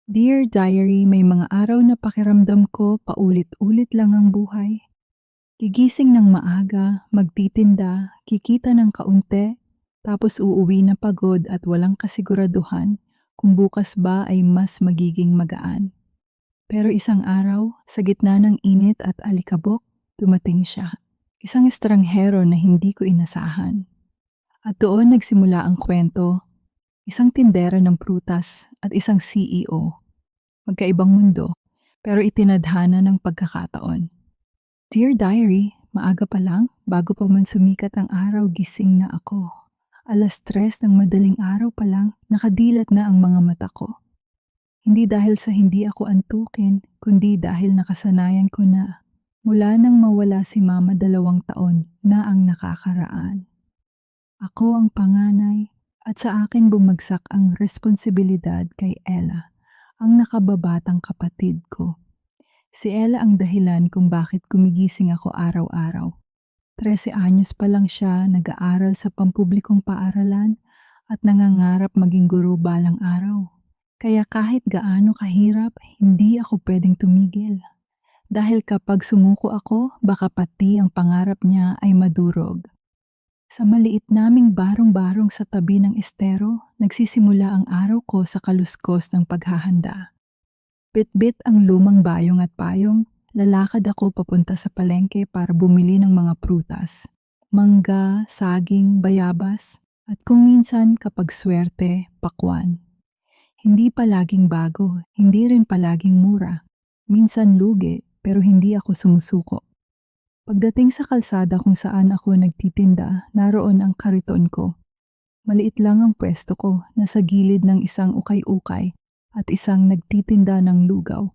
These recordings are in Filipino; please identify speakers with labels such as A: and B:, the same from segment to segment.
A: Dear Diary, may mga araw na pakiramdam ko paulit-ulit lang ang buhay. Gigising ng maaga, magtitinda, kikita ng kaunti, tapos uuwi na pagod at walang kasiguraduhan kung bukas ba ay mas magiging magaan. Pero isang araw, sa gitna ng init at alikabok, dumating siya. Isang estranghero na hindi ko inasahan. At doon nagsimula ang kwento, isang tindera ng prutas at isang CEO. Magkaibang mundo, pero itinadhana ng pagkakataon. Dear Diary, maaga pa lang, bago pa man sumikat ang araw, gising na ako. 3:00 ng madaling araw pa lang, nakadilat na ang mga mata ko. Hindi dahil sa hindi ako antukin, kundi dahil nakasanayan ko na. Mula nang mawala si Mama 2 taon na ang nakakaraan. Ako ang panganay at sa akin bumagsak ang responsibilidad kay Ella, ang nakababatang kapatid ko. Si Ella ang dahilan kung bakit gumigising ako araw-araw. 13 anyos pa lang siya, nag-aaral sa pampublikong paaralan at nangangarap maging guro balang araw. Kaya kahit gaano kahirap, hindi ako pwedeng tumigil. Dahil kapag sumuko ako, baka pati ang pangarap niya ay madurog. Sa maliit naming barong-barong sa tabi ng estero, nagsisimula ang araw ko sa kaluskos ng paghahanda. Bitbit ang lumang bayong at payong, lalakad ako papunta sa palengke para bumili ng mga prutas. Mangga, saging, bayabas, at kung minsan kapag swerte, pakwan. Hindi palaging bago, hindi rin palaging mura. Minsan lugi, pero hindi ako sumusuko. Pagdating sa kalsada kung saan ako nagtitinda, naroon ang kariton ko. Maliit lang ang pwesto ko, nasa gilid ng isang ukay-ukay at isang nagtitinda ng lugaw.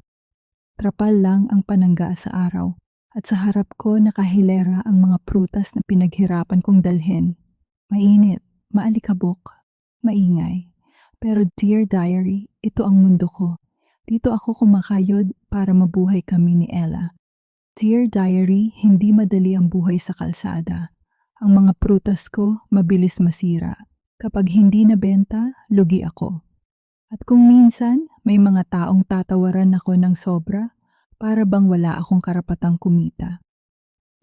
A: Trapal lang ang panangga sa araw at sa harap ko nakahilera ang mga prutas na pinaghirapan kong dalhin. Mainit, maalikabok, maingay. Pero Dear Diary, ito ang mundo ko. Dito ako kumakayod para mabuhay kami ni Ella. Dear Diary, hindi madali ang buhay sa kalsada. Ang mga prutas ko mabilis masira. Kapag hindi nabenta, lugi ako. At kung minsan, may mga taong tatawaran ako ng sobra para bang wala akong karapatang kumita.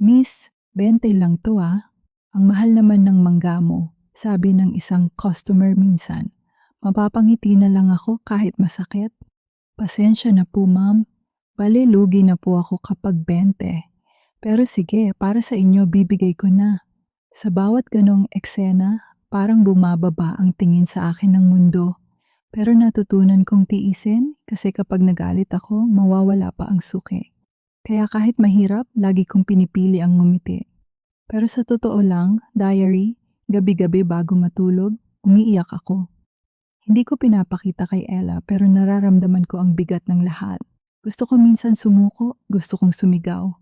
A: Miss, 20 lang to ah. Ang mahal naman ng mangga mo, sabi ng isang customer minsan. Mapapangiti na lang ako kahit masakit. Pasensya na po ma'am. Bale, lugi na po ako kapag 20. Pero sige, para sa inyo bibigay ko na. Sa bawat ganong eksena, parang bumababa ang tingin sa akin ng mundo. Pero natutunan kong tiisin kasi kapag nagalit ako, mawawala pa ang suki. Kaya kahit mahirap, lagi kong pinipili ang ngumiti. Pero sa totoo lang, Diary, gabi-gabi bago matulog, umiiyak ako. Hindi ko pinapakita kay Ella pero nararamdaman ko ang bigat ng lahat. Gusto ko minsan sumuko, gusto kong sumigaw.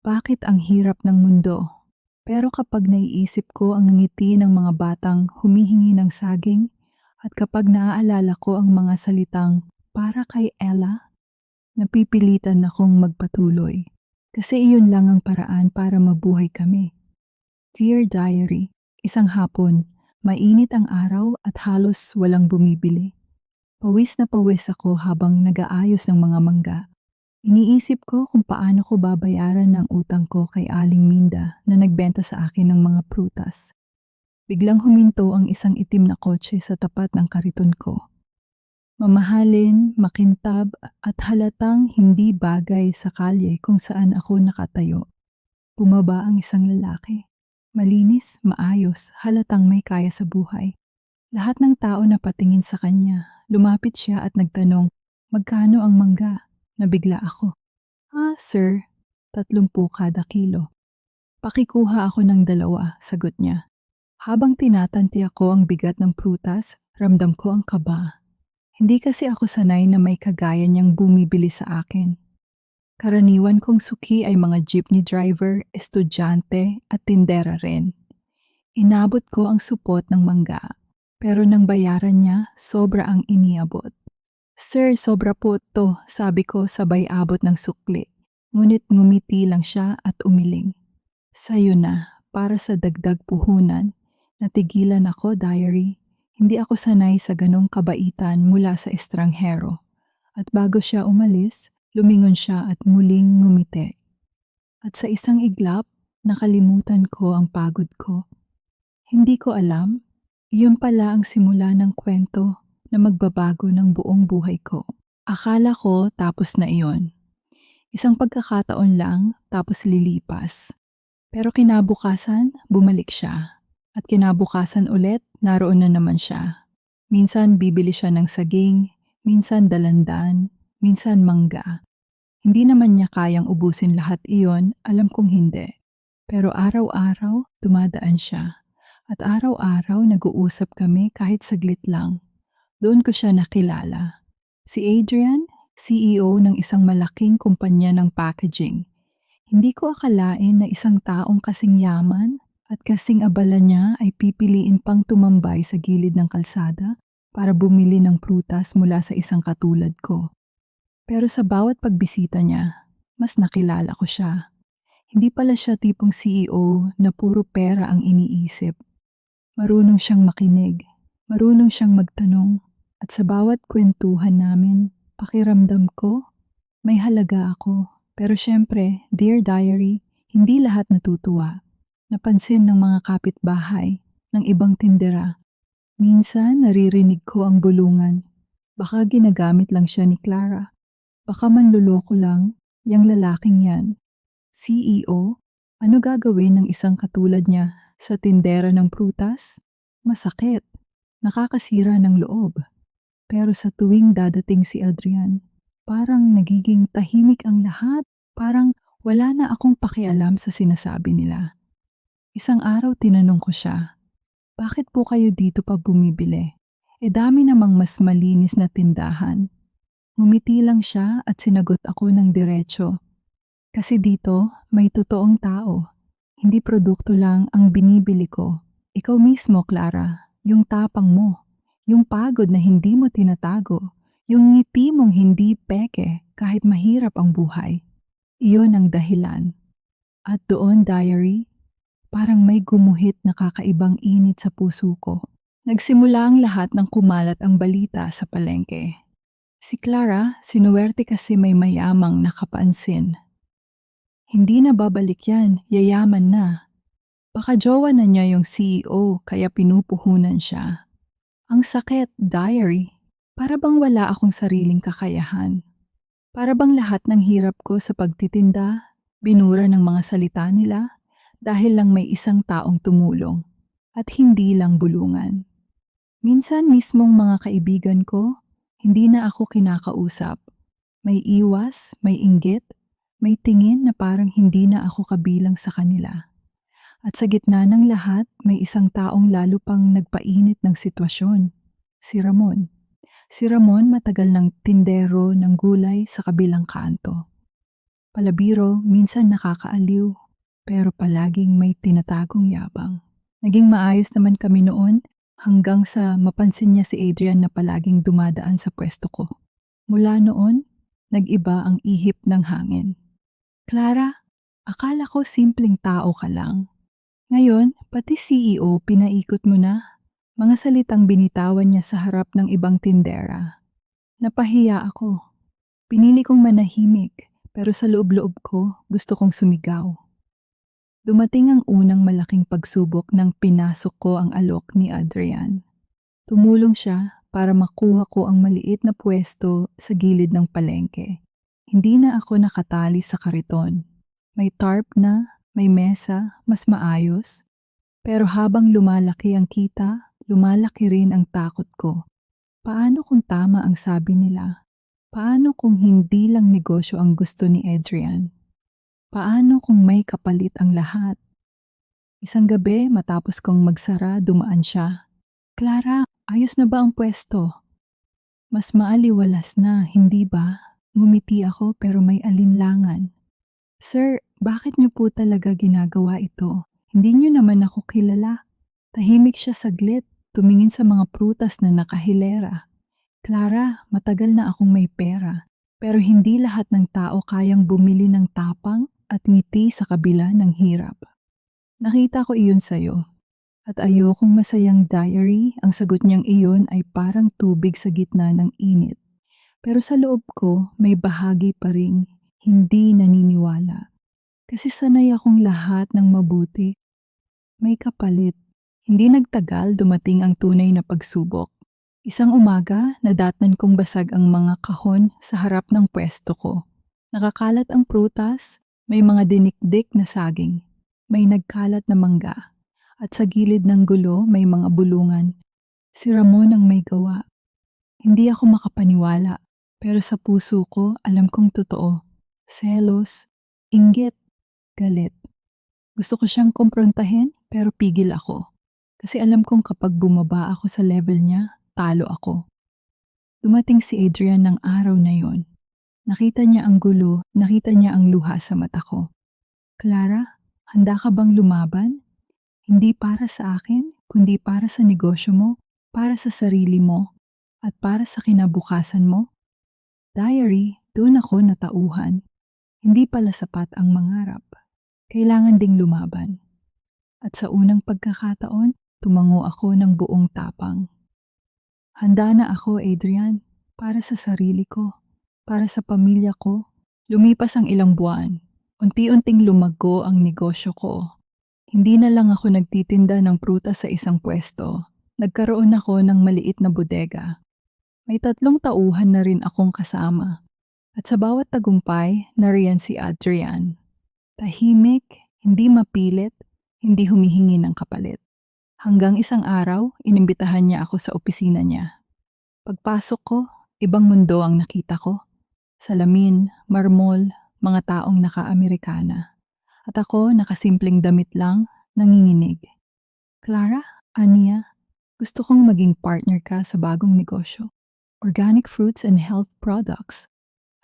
A: Bakit ang hirap ng mundo? Pero kapag naiisip ko ang ngiti ng mga batang humihingi ng saging at kapag naaalala ko ang mga salitang para kay Ella, napipilitan akong magpatuloy. Kasi iyon lang ang paraan para mabuhay kami. Dear Diary, isang hapon, mainit ang araw at halos walang bumibili. Pawis na pawis ako habang nag-aayos ng mga mangga. Iniisip ko kung paano ko babayaran ang utang ko kay Aling Minda na nagbenta sa akin ng mga prutas. Biglang huminto ang isang itim na kotse sa tapat ng kariton ko. Mamahalin, makintab at halatang hindi bagay sa kalye kung saan ako nakatayo. Bumaba ang isang lalaki. Malinis, maayos, halatang may kaya sa buhay. Lahat ng tao na patingin sa kanya. Lumapit siya at nagtanong, magkano ang mangga? Nabigla ako. Sir, 30 kada kilo. Pakikuha ako ng 2, sagot niya. Habang tinatanti ako ang bigat ng prutas, ramdam ko ang kaba. Hindi kasi ako sanay na may kagaya niyang bumibili sa akin. Karaniwan kong suki ay mga jeepney driver, estudyante at tindera rin. Inabot ko ang supot ng mangga, pero nang bayaran niya, sobra ang iniabot. Sir, sobra po to, sabi ko sabay abot ng sukli. Ngunit ngumiti lang siya at umiling. Sa'yo na, para sa dagdag puhunan. Natigilan ako, Diary. Hindi ako sanay sa ganong kabaitan mula sa estranghero. At bago siya umalis, lumingon siya at muling ngumiti. At sa isang iglap, nakalimutan ko ang pagod ko. Hindi ko alam, iyon pala ang simula ng kwento na magbabago ng buong buhay ko. Akala ko tapos na iyon. Isang pagkakataon lang tapos lilipas. Pero kinabukasan, bumalik siya. At kinabukasan ulit, naroon na naman siya. Minsan bibili siya ng saging, minsan dalandan, minsan mangga. Hindi naman niya kayang ubusin lahat iyon, alam kong hindi. Pero araw-araw, dumadaan siya. At araw-araw nag-uusap kami kahit saglit lang. Doon ko siya nakilala. Si Adrian, CEO ng isang malaking kumpanya ng packaging. Hindi ko akalain na isang taong kasing yaman at kasing abala niya ay pipiliin pang tumambay sa gilid ng kalsada para bumili ng prutas mula sa isang katulad ko. Pero sa bawat pagbisita niya, mas nakilala ko siya. Hindi pala siya tipong CEO na puro pera ang iniisip. Marunong siyang makinig, marunong siyang magtanong, at sa bawat kwentuhan namin, pakiramdam ko, may halaga ako. Pero syempre, Dear Diary, hindi lahat natutuwa. Napansin ng mga kapitbahay, ng ibang tindera. Minsan naririnig ko ang bulungan. Baka ginagamit lang siya ni Clara. Baka manluloko lang, yang lalaking yan. CEO, ano gagawin ng isang katulad niya sa tindera ng prutas? Masakit. Nakakasira ng loob. Pero sa tuwing dadating si Adrian, parang nagiging tahimik ang lahat. Parang wala na akong pakialam sa sinasabi nila. Isang araw tinanong ko siya, bakit po kayo dito pa bumibili? Dami namang mas malinis na tindahan. Ngumiti lang siya at sinagot ako ng diretso. Kasi dito may totoong tao. Hindi produkto lang ang binibili ko. Ikaw mismo, Clara, yung tapang mo. Yung pagod na hindi mo tinatago. Yung ngiti mong hindi peke kahit mahirap ang buhay. Iyon ang dahilan. At doon, Diary, parang may gumuhit na kakaibang init sa puso ko. Nagsimula ang lahat ng kumalat ang balita sa palengke. Si Clara, sinuwerte kasi may mayamang nakapansin. Hindi na babalik yan, yayaman na. Baka jowa na niya yung CEO kaya pinupuhunan siya. Ang sakit, Diary. Para bang wala akong sariling kakayahan. Para bang lahat ng hirap ko sa pagtitinda, binura ng mga salita nila dahil lang may isang taong tumulong at hindi lang bulungan. Minsan mismong mga kaibigan ko, hindi na ako kinakausap. May iwas, may inggit, may tingin na parang hindi na ako kabilang sa kanila. At sa gitna ng lahat, may isang taong lalo pang nagpainit ng sitwasyon. Si Ramon. Si Ramon matagal ng tindero ng gulay sa kabilang kanto. Palabiro, minsan nakakaaliw, pero palaging may tinatagong yabang. Naging maayos naman kami noon hanggang sa mapansin niya si Adrian na palaging dumadaan sa pwesto ko. Mula noon, nag-iba ang ihip ng hangin. Clara, akala ko simpleng tao ka lang. Ngayon, pati CEO pinaikot mo na. Mga salitang binitawan niya sa harap ng ibang tindera. Napahiya ako. Pinili kong manahimik, pero sa loob-loob ko gusto kong sumigaw. Dumating ang unang malaking pagsubok nang pinasok ko ang alok ni Adrian. Tumulong siya para makuha ko ang maliit na pwesto sa gilid ng palengke. Hindi na ako nakatali sa kariton. May tarp na, may mesa, mas maayos. Pero habang lumalaki ang kita, lumalaki rin ang takot ko. Paano kung tama ang sabi nila? Paano kung hindi lang negosyo ang gusto ni Adrian? Paano kung may kapalit ang lahat? Isang gabi matapos kong magsara, dumaan siya. Clara, ayos na ba ang pwesto? Mas maaliwalas na, hindi ba? Ngumiti ako pero may alinlangan. Sir, bakit niyo po talaga ginagawa ito? Hindi niyo naman ako kilala. Tahimik siya saglit. Tumingin sa mga prutas na nakahilera. Clara, matagal na akong may pera. Pero hindi lahat ng tao kayang bumili ng tapang at ngiti sa kabila ng hirap. Nakita ko iyon sa'yo. At ayokong masayang Diary, ang sagot niyang iyon ay parang tubig sa gitna ng init. Pero sa loob ko, may bahagi pa ring hindi naniniwala. Kasi sanay akong lahat ng mabuti. May kapalit. Hindi nagtagal dumating ang tunay na pagsubok. Isang umaga, nadatnan kong basag ang mga kahon sa harap ng pwesto ko. Nakakalat ang prutas, may mga dinikdik na saging, may nagkalat na mangga, at sa gilid ng gulo may mga bulungan. Si Ramon ang may gawa. Hindi ako makapaniwala, pero sa puso ko alam kong totoo. Selos, inggit, galit. Gusto ko siyang kumprontahin pero pigil ako. Kasi alam kong kapag bumaba ako sa level niya, talo ako. Dumating si Adrian ng araw na yon. Nakita niya ang gulo, nakita niya ang luha sa mata ko. Clara, handa ka bang lumaban? Hindi para sa akin, kundi para sa negosyo mo, para sa sarili mo, at para sa kinabukasan mo? Diary, doon ako natauhan. Hindi pala sapat ang mangarap. Kailangan ding lumaban. At sa unang pagkakataon, tumango ako ng buong tapang. Handa na ako, Adrian, para sa sarili ko, para sa pamilya ko. Lumipas ang ilang buwan. Unti-unting lumago ang negosyo ko. Hindi na lang ako nagtitinda ng prutas sa isang pwesto. Nagkaroon ako ng maliit na bodega. May 3 tauhan na rin akong kasama. At sa bawat tagumpay, nariyan si Adrian. Tahimik, hindi mapilit, hindi humihingi ng kapalit. Hanggang isang araw, inimbitahan niya ako sa opisina niya. Pagpasok ko, ibang mundo ang nakita ko. Salamin, marmol, mga taong naka-Amerikana. At ako, nakasimpleng damit lang, nanginginig. Clara, Ania, gusto kong maging partner ka sa bagong negosyo. Organic fruits and health products.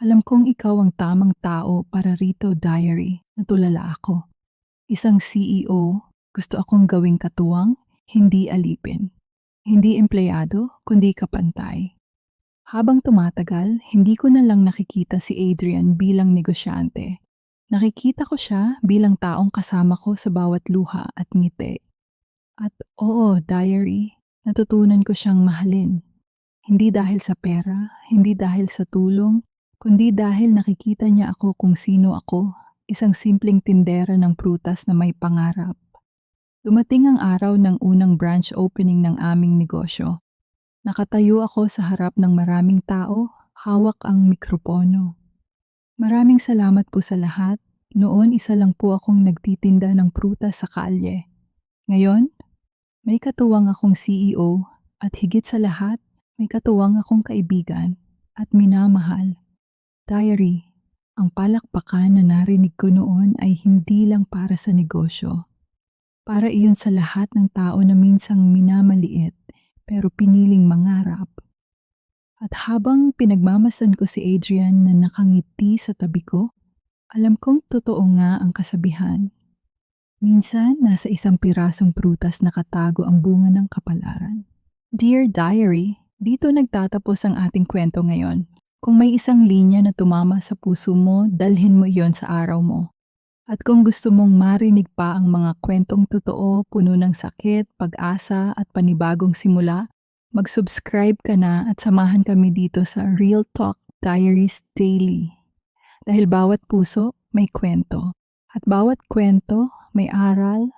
A: Alam kong ikaw ang tamang tao para rito, Diary. Natulala ako. Isang CEO, gusto akong gawing katuwang, hindi alipin. Hindi empleyado, kundi kapantay. Habang tumatagal, hindi ko na lang nakikita si Adrian bilang negosyante. Nakikita ko siya bilang taong kasama ko sa bawat luha at ngiti. At oo, Diary, natutunan ko siyang mahalin. Hindi dahil sa pera, hindi dahil sa tulong, kundi dahil nakikita niya ako kung sino ako, isang simpleng tindera ng prutas na may pangarap. Dumating ang araw ng unang branch opening ng aming negosyo. Nakatayo ako sa harap ng maraming tao, hawak ang mikropono. Maraming salamat po sa lahat. Noon isa lang po akong nagtitinda ng prutas sa kalye. Ngayon, may katuwang akong CEO at higit sa lahat, may katuwang akong kaibigan at minamahal. Diary, ang palakpakan na narinig ko noon ay hindi lang para sa negosyo. Para iyon sa lahat ng tao na minsang minamaliit pero piniling mangarap. At habang pinagmamasan ko si Adrian na nakangiti sa tabi ko, alam kong totoo nga ang kasabihan. Minsan, nasa isang pirasong prutas nakatago ang bunga ng kapalaran. Dear Diary, dito nagtatapos ang ating kwento ngayon. Kung may isang linya na tumama sa puso mo, dalhin mo iyon sa araw mo. At kung gusto mong marinig pa ang mga kwentong totoo, puno ng sakit, pag-asa at panibagong simula, mag-subscribe ka na at samahan kami dito sa Real Talk Diaries Daily. Dahil bawat puso may kwento. At bawat kwento may aral,